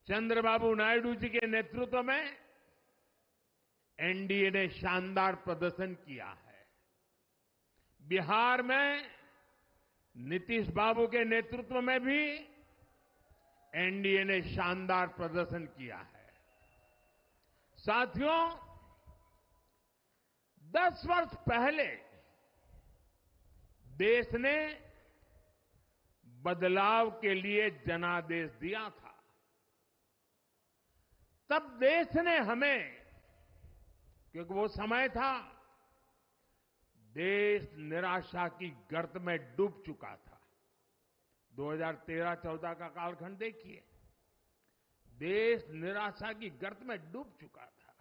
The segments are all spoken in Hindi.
चंद्रबाबू नायडू जी के नेतृत्व में एनडीए ने शानदार प्रदर्शन किया है। बिहार में नीतीश बाबू के नेतृत्व में भी एनडीए ने शानदार प्रदर्शन किया है। साथियों, 10 वर्ष पहले देश ने बदलाव के लिए जनादेश दिया था। तब देश ने हमें, क्योंकि वो समय था देश निराशा की गर्त में डूब चुका था। 2013-14 का कालखंड देखिए, देश निराशा की गर्त में डूब चुका था।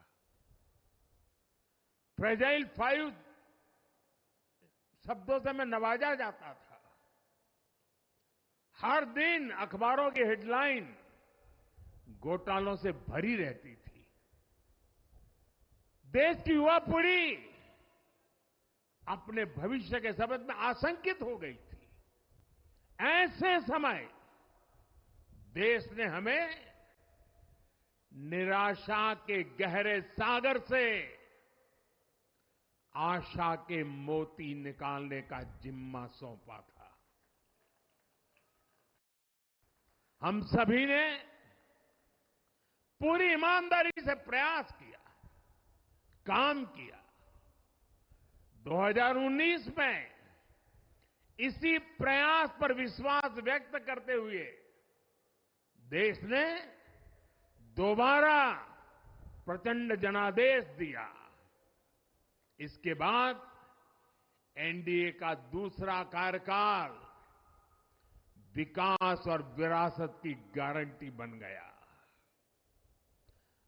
फ्रेजाइल 5 शब्दों से मैं नवाजा जाता था। हर दिन अखबारों की हेडलाइन घोटालों से भरी रहती थी। देश की युवा पीढ़ी अपने भविष्य के संबंध में आशंकित हो गई थी। ऐसे समय देश ने हमें निराशा के गहरे सागर से आशा के मोती निकालने का जिम्मा सौंपा था। हम सभी ने पूरी ईमानदारी से प्रयास किया, काम किया। 2019 में इसी प्रयास पर विश्वास व्यक्त करते हुए देश ने दोबारा प्रचंड जनादेश दिया। इसके बाद एनडीए का दूसरा कार्यकाल विकास और विरासत की गारंटी बन गया।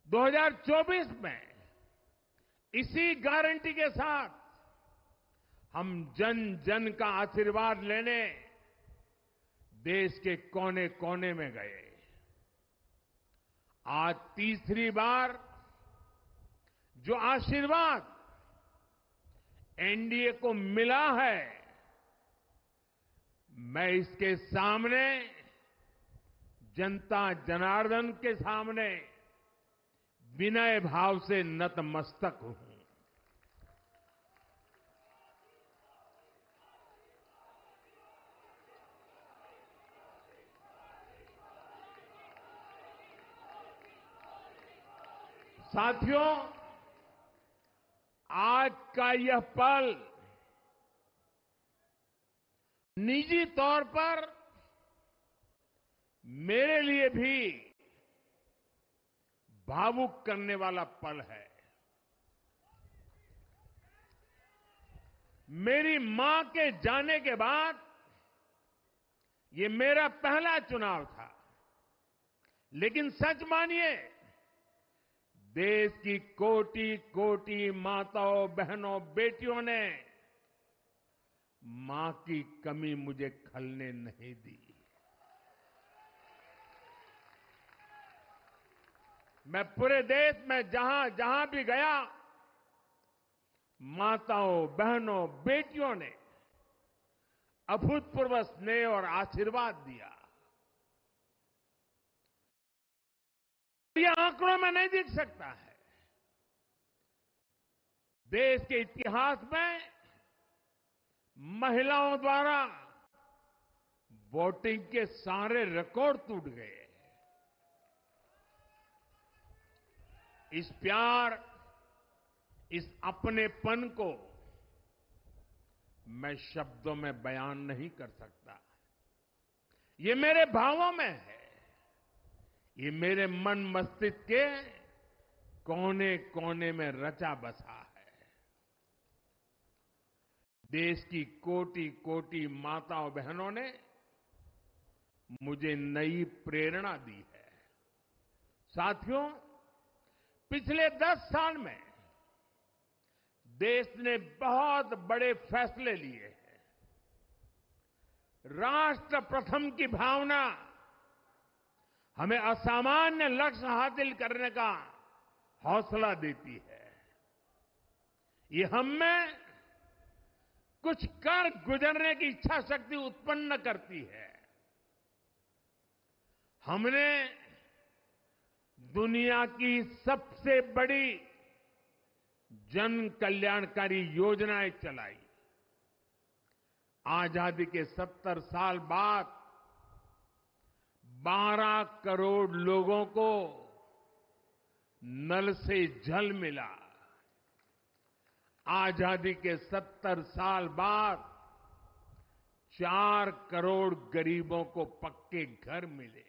2024 में इसी गारंटी के साथ हम जन जन का आशीर्वाद लेने देश के कोने कोने में गए। आज तीसरी बार जो आशीर्वाद एनडीए को मिला है, मैं इसके सामने, जनता जनार्दन के सामने विनय भाव से नतमस्तक हूं। साथियों, आज का यह पल निजी तौर पर मेरे लिए भी भावुक करने वाला पल है। मेरी मां के जाने के बाद ये मेरा पहला चुनाव था, लेकिन सच मानिए, देश की कोटि कोटि माताओं, बहनों, बेटियों ने मां की कमी मुझे खलने नहीं दी। मैं पूरे देश में जहां जहां भी गया, माताओं, बहनों, बेटियों ने अभूतपूर्व स्नेह और आशीर्वाद दिया। यह आंकड़ों में नहीं दिख सकता है। देश के इतिहास में महिलाओं द्वारा वोटिंग के सारे रिकॉर्ड टूट गए। इस प्यार, इस अपनेपन को मैं शब्दों में बयान नहीं कर सकता। ये मेरे भावों में है। ये मेरे मन मस्तिष्क के कोने कोने में रचा बसा है। देश की कोटि कोटि माताओं, बहनों ने मुझे नई प्रेरणा दी है। साथियों, पिछले 10 साल में देश ने बहुत बड़े फैसले लिए हैं। राष्ट्र प्रथम की भावना हमें असामान्य लक्ष्य हासिल करने का हौसला देती है। ये हम में कुछ कर गुजरने की इच्छा शक्ति उत्पन्न करती है। हमने दुनिया की सबसे बड़ी जन कल्याणकारी योजनाएं चलाई। आजादी के 70 साल बाद 12 करोड़ लोगों को नल से जल मिला। आजादी के 70 साल बाद 4 करोड़ गरीबों को पक्के घर मिले।